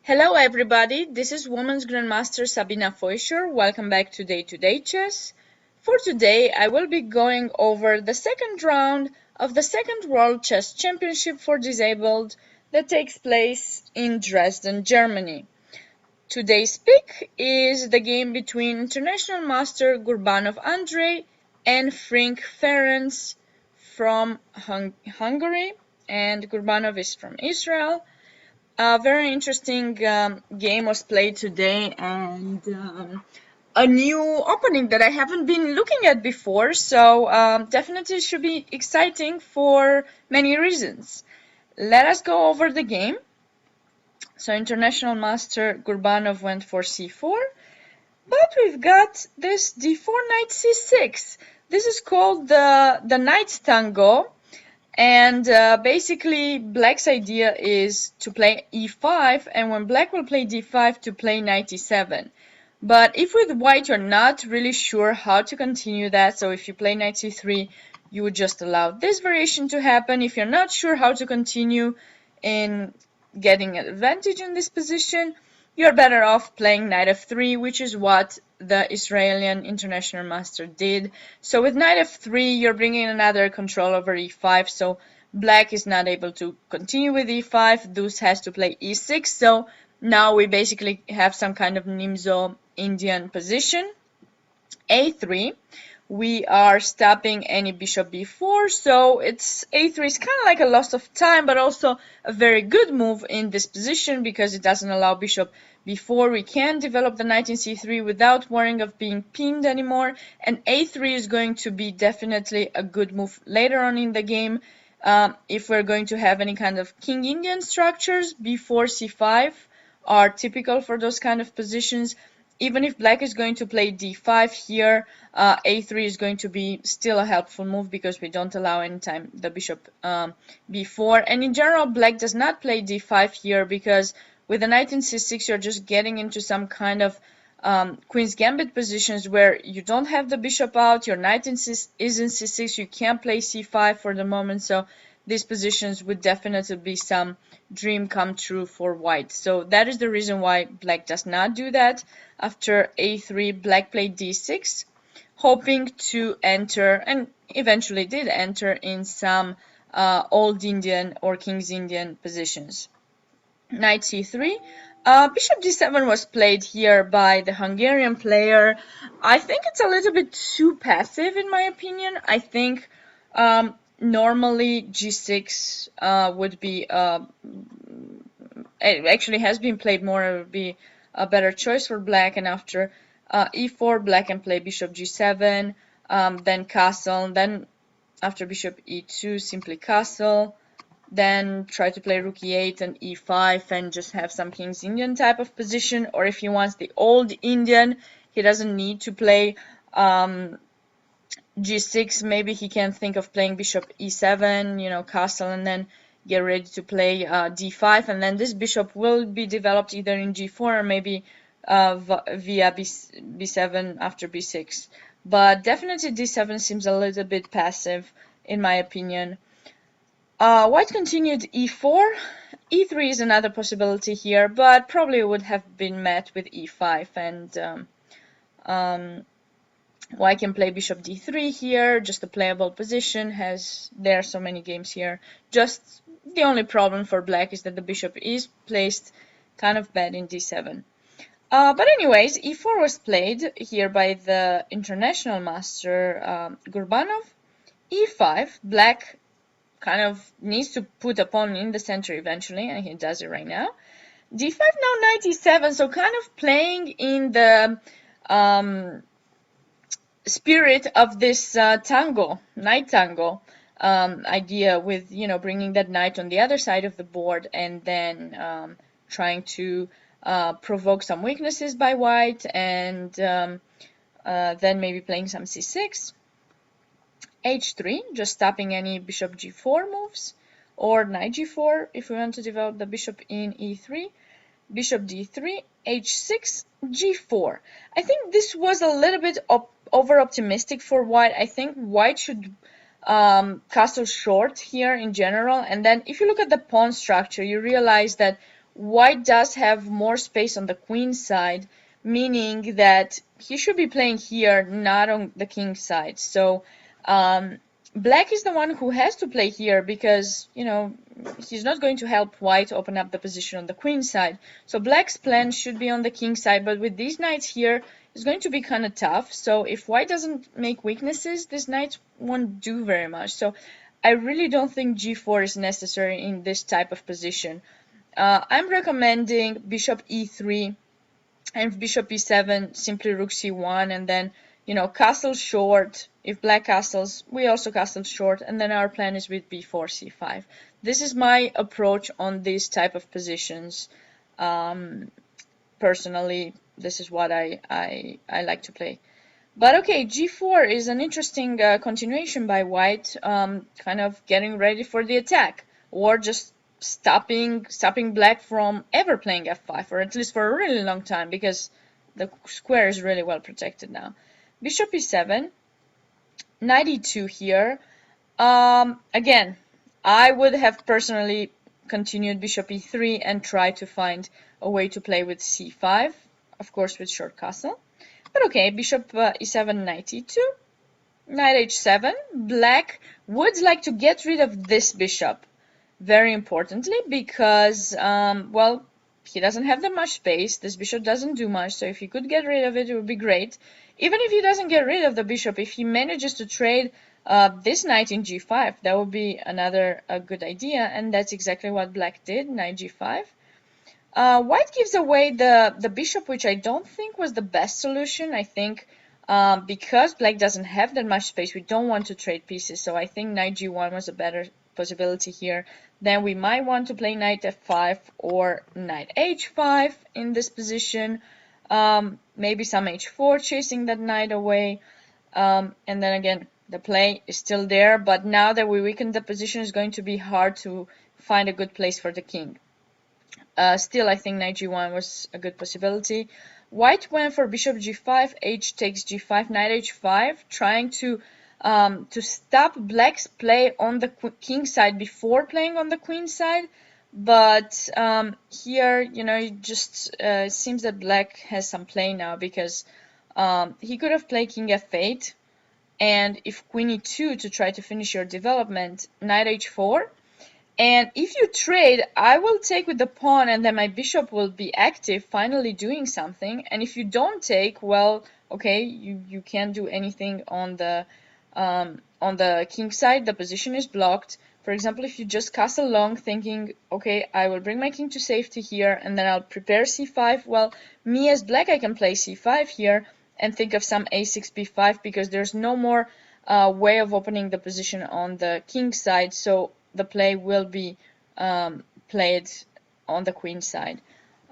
Hello everybody, this is Women's Grandmaster Sabina Foisor. Welcome back to Day-to-Day Chess. For today, I will be going over the second round of the second World Chess Championship for Disabled that takes place in Dresden, Germany. Today's pick is the game between International Master Gurbanov Andrei and Frink Ferenc from Hungary, and Gurbanov is from Israel. A very interesting game was played today, and a new opening that I haven't been looking at before, so definitely should be exciting for many reasons. Let us go over the game. So International Master Gurbanov went for c4, but we've got this d4 knight c6. This is called the knight tango. And basically, Black's idea is to play e5, and when Black will play d5, to play knight e7. But if with White you're not really sure how to continue that, so if you play knight c3, you would just allow this variation to happen. If you're not sure how to continue in getting an advantage in this position, you're better off playing knight f3, which is what the Israeli International Master did. So with knight f3, you're bringing another control over e5, so Black is not able to continue with e5, Deuce has to play e6, so now we basically have some kind of Nimzo Indian position. a3, we are stopping any bishop b4, so it's a3 is kind of like a loss of time, but also a very good move in this position because it doesn't allow bishop b4. We can develop the knight in c3 without worrying of being pinned anymore, and a3 is going to be definitely a good move later on in the game. If we're going to have any kind of king Indian structures, b4 c5 are typical for those kind of positions. Even if Black is going to play d5 here, a3 is going to be still a helpful move because we don't allow anytime the bishop b4. And in general, Black does not play d5 here because with the knight in c6, you're just getting into some kind of Queen's Gambit positions where you don't have the bishop out, your knight is in c6, you can't play c5 for the moment, so these positions would definitely be some dream come true for White. So that is the reason why Black does not do that. After a3, Black played d6, hoping to enter, and eventually did enter, in some Old Indian or King's Indian positions. Knight c3. Bishop d7 was played here by the Hungarian player. I think it's a little bit too passive in my opinion. I think normally g6 would be, it actually has been played more, it would be a better choice for Black, and after e4, Black can play bishop g7, then castle, and then after bishop e2, simply castle, then try to play rook e8 and e5 and just have some King's Indian type of position. Or if he wants the Old Indian, he doesn't need to play g6, maybe he can think of playing bishop e7, you know, castle, and then get ready to play d5, and then this bishop will be developed either in g4 or maybe via b7 after b6. But definitely d7 seems a little bit passive in my opinion. White continued e4. e3 is another possibility here, but probably would have been met with e5, and White can play bishop d3 here, just a playable position, there are so many games here. Just the only problem for Black is that the bishop is placed kind of bad in d7. But anyways, e4 was played here by the International Master Gurbanov. e5, Black kind of needs to put a pawn in the center eventually, and he does it right now. d5, now knight e7, so kind of playing in the spirit of this tango, knight tango idea, with, you know, bringing that knight on the other side of the board and then trying to provoke some weaknesses by White, and then maybe playing some c6. h3, just stopping any bishop g4 moves, or knight g4 if we want to develop the bishop in e3. Bishop d3, h6, g4. I think this was a little bit over-optimistic for White. I think White should castle short here in general, and then if you look at the pawn structure, you realize that white does have more space on the queen side, meaning that he should be playing here, not on the king side. So black is the one who has to play here because, you know, he's not going to help white open up the position on the queen side. So black's plan should be on the king side, but with these knights here, it's going to be kind of tough. So if white doesn't make weaknesses, these knights won't do very much. So I really don't think g4 is necessary in this type of position. I'm recommending bishop e3 and bishop e7, simply rook c1, and then, you know, castle short. If black castles, we also castle short, and then our plan is with b4, c5. This is my approach on these type of positions. Personally, this is what I like to play. But okay, g4 is an interesting continuation by white, kind of getting ready for the attack, or just stopping black from ever playing f5, or at least for a really long time, because the square is really well protected now. Bishop e7, knight e2 here. Again, I would have personally continued bishop e3 and tried to find a way to play with c5, of course with short castle. But okay, bishop e7, knight e2, knight h7. Black would like to get rid of this bishop, very importantly, because, well, he doesn't have that much space. This bishop doesn't do much, so if he could get rid of it, it would be great. Even if he doesn't get rid of the bishop, if he manages to trade this knight in g5, that would be another good idea, and that's exactly what black did, knight g5. White gives away the bishop, which I don't think was the best solution. I think because black doesn't have that much space, we don't want to trade pieces, so I think knight g1 was a better possibility here. Then we might want to play knight f5 or knight h5 in this position. Maybe some h4 chasing that knight away. And then again, the play is still there, but now that we weaken the position, it's going to be hard to find a good place for the king. Still, I think knight g1 was a good possibility. White went for bishop g5, h takes g5, knight h5, trying to stop black's play on the king side before playing on the queen side. But here, you know, it just seems that black has some play now, because he could have played king f8, and if queen e2 to try to finish your development, knight h4. And if you trade, I will take with the pawn, and then my bishop will be active, finally doing something. And if you don't take, well, okay, you can't do anything on the king side. The position is blocked. For example, if you just castle long, thinking, okay, I will bring my king to safety here, and then I'll prepare c5. Well, me as black, I can play c5 here and think of some a6, b5, because there's no more way of opening the position on the king side. So the play will be played on the queen side.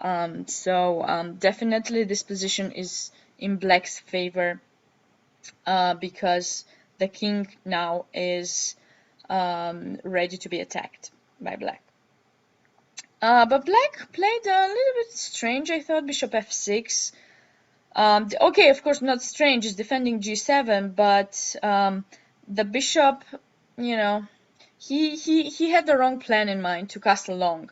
Definitely this position is in black's favor, because the king now is ready to be attacked by black. But black played a little bit strange, I thought, bishop f6. Okay, of course not strange, it's defending g7, but the bishop, you know, he had the wrong plan in mind to castle long.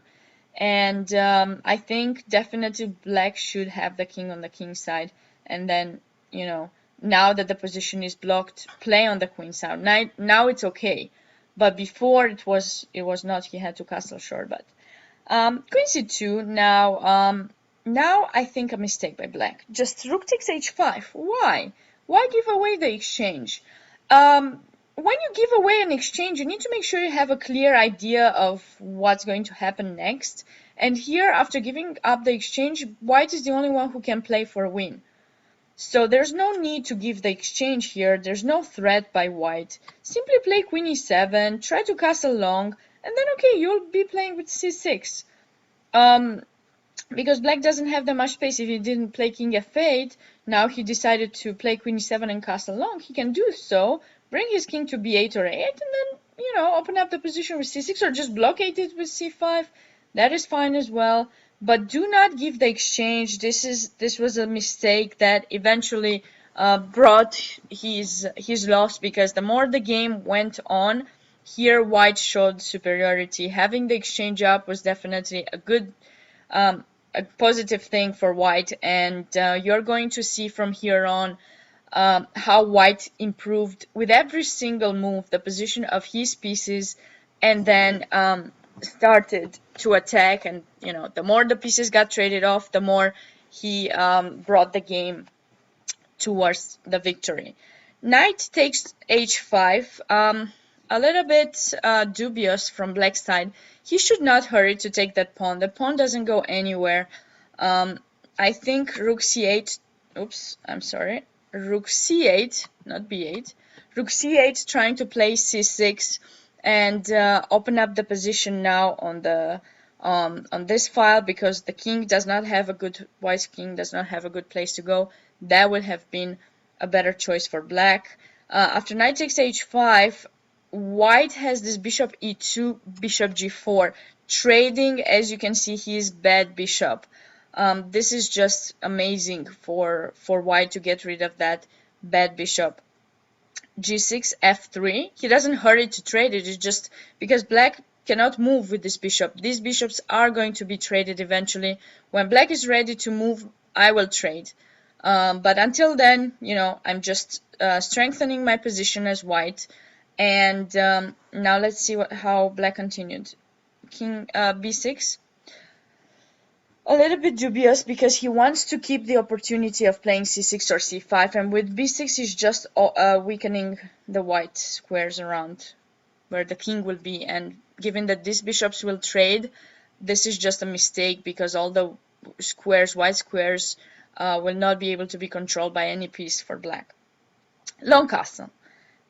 And I think definitely black should have the king on the king side, and then, you know, now that the position is blocked, play on the queen side. Now it's okay, but before it was not. He had to castle short. But queen c2 now I think a mistake by black. Just rook takes h5. Why give away the exchange? When you give away an exchange, you need to make sure you have a clear idea of what's going to happen next. And here, after giving up the exchange, white is the only one who can play for a win. So there's no need to give the exchange here. There's no threat by white. Simply play queen e7, try to castle long, and then okay, you'll be playing with c6. Because black doesn't have that much space. If he didn't play king f8, now he decided to play queen e7 and castle long, he can do so, bring his king to b8 or a8, and then, you know, open up the position with c6, or just blockade it with c5. That is fine as well. But do not give the exchange. This was a mistake that eventually brought his loss, because the more the game went on, here white showed superiority. Having the exchange up was definitely a good a positive thing for white, and you're going to see from here on how white improved with every single move the position of his pieces, and then started to attack. And the more the pieces got traded off, the more he brought the game towards the victory. Knight takes h5. A little bit dubious from black's side. He should not hurry to take that pawn. The pawn doesn't go anywhere. I think rook c8. Oops, I'm sorry. Rook c8, not b8. Rook c8, trying to play c6 and open up the position now on the on this file, because the king does not have a good, white king does not have a good place to go. That would have been a better choice for black. After knight takes h5, white has this bishop e2, bishop g4, trading, as you can see, his bad bishop. This is just amazing for white to get rid of that bad bishop. g6, f3. He doesn't hurry to trade it. It's just because black cannot move with this bishop. These bishops are going to be traded eventually. When black is ready to move, I will trade. But until then, I'm just strengthening my position as white. And now let's see how black continued. King b6. A little bit dubious, because he wants to keep the opportunity of playing c6 or c5, and with b6 he's just weakening the white squares around where the king will be. And given that these bishops will trade, this is just a mistake, because all the squares, white squares, will not be able to be controlled by any piece for black. Long castle.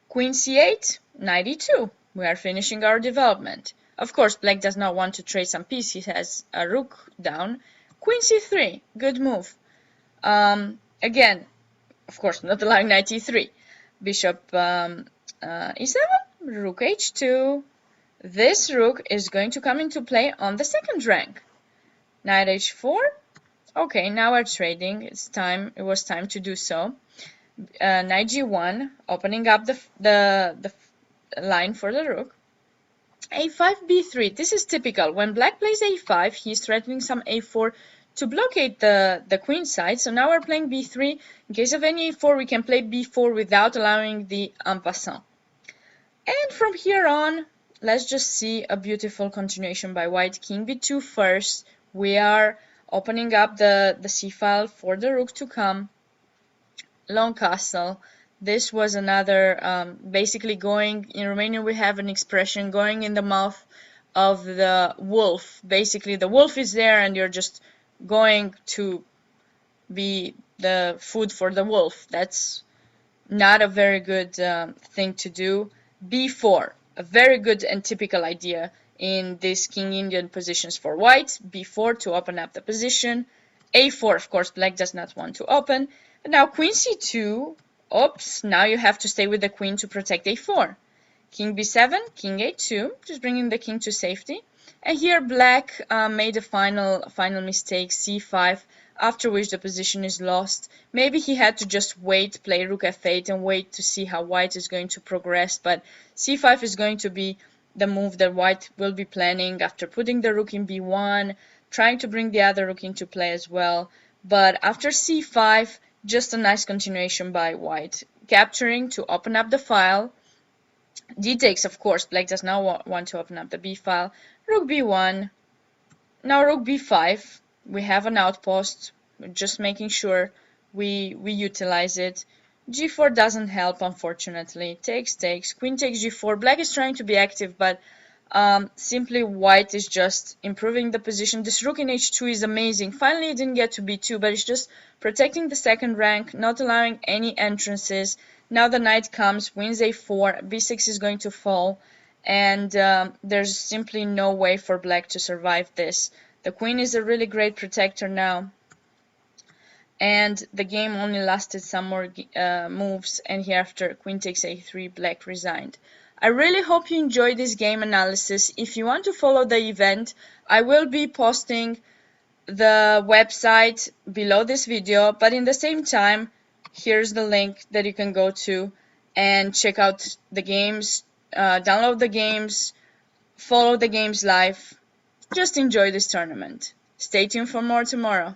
Queen c8, knight e2. We are finishing our development. Of course, black does not want to trade some piece. He has a rook down. Queen c3, good move. Again, of course, not allowing knight e3. Bishop e7, rook h2. This rook is going to come into play on the second rank. Knight h4. Okay, now we're trading. It's time. It was time to do so. Knight g1, opening up the line for the rook. a5, b3. This is typical. When black plays a5, he's threatening some a4 to blockade the queen side. So now we're playing b3. In case of any a4, we can play b4 without allowing the en passant. And from here on, let's just see a beautiful continuation by white. King b2 first. We are opening up the c-file for the rook to come. Long castle. This was another, basically going, in Romanian we have an expression, going in the mouth of the wolf. Basically the wolf is there and you're just going to be the food for the wolf. That's not a very good thing to do. b4, a very good and typical idea in these King Indian positions for white. b4 to open up the position. a4, of course, black does not want to open. And now queen c2. Oops, now you have to stay with the queen to protect a4. King b7, king a2, just bringing the king to safety. And here black made a final mistake, c5, after which the position is lost. Maybe he had to just wait, play rook f8, and wait to see how white is going to progress. But c5 is going to be the move that white will be planning after putting the rook in b1, trying to bring the other rook into play as well. But after c5, just a nice continuation by white, capturing to open up the file. D takes, of course, black does not want to open up the b file. Rook b1. Now rook b5. We have an outpost. We're just making sure we utilize it. g4 doesn't help, unfortunately. Takes. Queen takes g4. Black is trying to be active, but simply white is just improving the position. This rook in h2 is amazing. Finally it didn't get to b2, but it's just protecting the second rank, not allowing any entrances. Now the knight comes, wins a4, b6 is going to fall, and there's simply no way for black to survive this. The queen is a really great protector now, and the game only lasted some more moves, and hereafter queen takes a3, black resigned. I really hope you enjoyed this game analysis. If you want to follow the event, I will be posting the website below this video, but in the same time, here's the link that you can go to and check out the games, download the games, follow the games live. Just enjoy this tournament. Stay tuned for more tomorrow.